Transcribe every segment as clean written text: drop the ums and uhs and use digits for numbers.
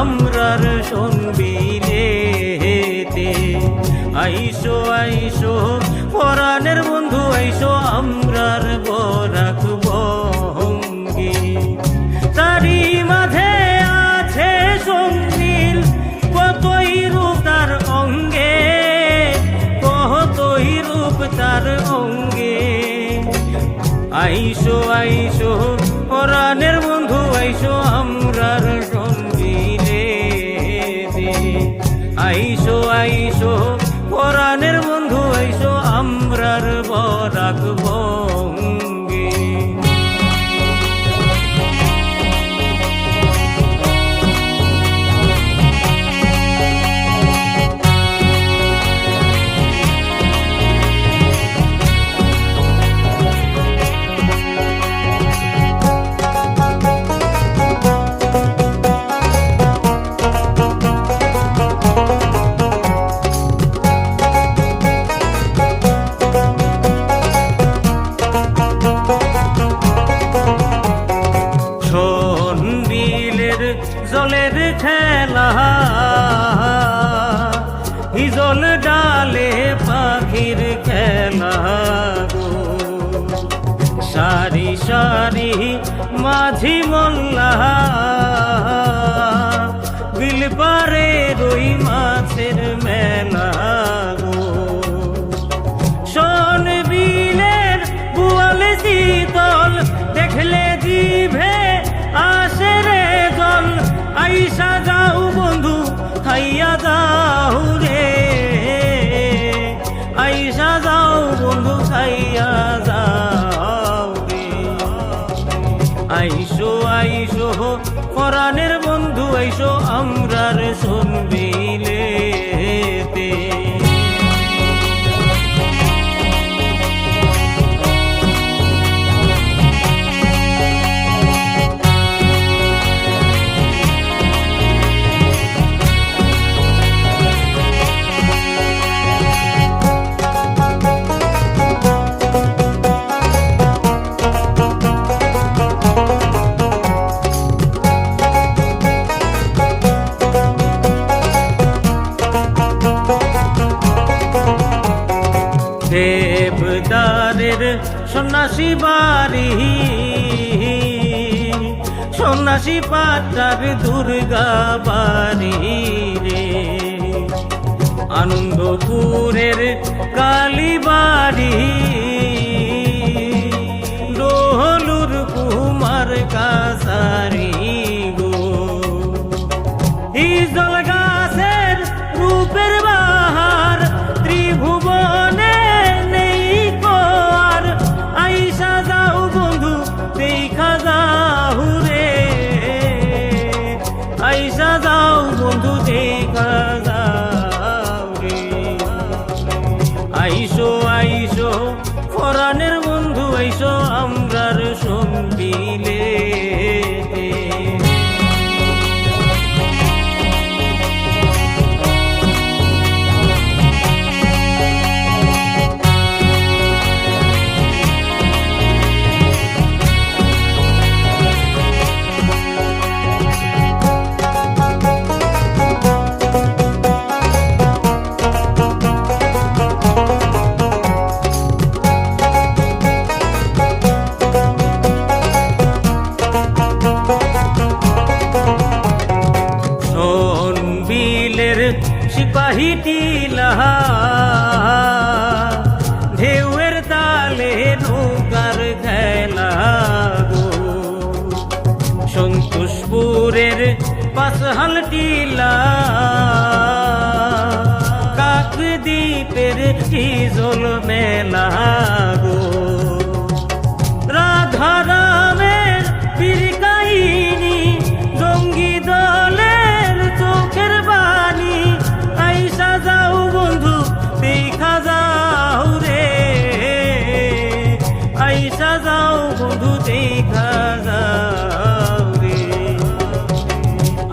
আমরার সন্বিলেতে। আইসো আইসো পরাণের বন্ধু আইসো আমরার বরাক ভঙ্গি। তারি মাঝে আছে সঙ্গীল কতই রূপ তার অঙ্গে, কতই রূপ তার অঙ্গে। আইসো আইসো পরাণের বন্ধু আইসো আমরার সঙ্গীলেতে। আইসো আইসো পরাণের বন্ধু আইসো আমরার বরাক ভঙ্গি। জলের খেলা হিজল ডালে পাখির খেলা গো। সারি সারি মাঝি মোল্লা বিল পারে রই মাছের মেলা গো। শোন বিলের বুয়াল শীতল দেখলে জিভে আসে রে জল। আইসা যাও বন্ধু খাইয়া যাও রে, আইসা যাও বন্ধু খাইয়া যাও রে। আইসো আইসো পরাণের বন্ধু আইসো আমরার সন্বিলেতে। দেবদারের সন্ন্যাসী বাড়ি সন্ন্যাসী পাটার দুর্গা বাড়ি রে। আনন্দপুরের কালী বাড়ি ডোহলুর কুমার কাছারি গো। হিজল গাছের রূপের বাহার ত্রিভুবনে আইসা যাও বন্ধু দেখা যাও রে। আইসো আইসো পরাণের বন্ধু আইসো আমরার সন্বিলেতে। সিপাহী টিলা ঢেউয়ের তালে নৌকার খেলা গো। সন্তোষপুরের পাঁচহাল টিলা কাকদ্বীপের হিজল মেলা গো। রাধারামের বীর কাহিনী জঙ্গি দলের চোখের বাণী। আইসা যাও বন্ধু দেখা যাও রে, আইসা যাও বন্ধু দেখা যাও রে।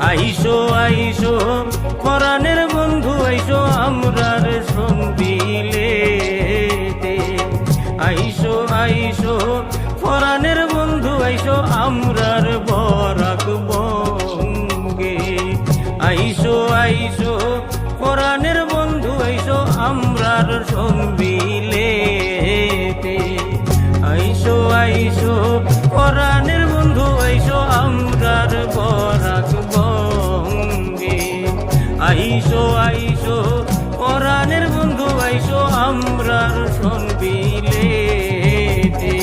আইসো আইসো পরাণের বন্ধু আইসো আমরার সন্বিলেতে। আইসো আইসো পরাণের বন্ধু আইসো আমরার বরাক ভঙ্গি। বিলেতে। আইসো আইসো পরাণের বন্ধু আইসো আমরার বরাক বঙ্গে। আইসো আইসো পরাণের বন্ধু আইসো আমরার শোন বিলেতে।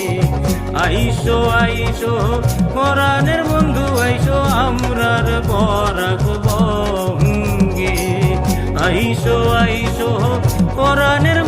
আইসো আইসো পরাণের বন্ধু আইসো আমরার বরাক বঙ্গে। আইসো আইসো পরাণের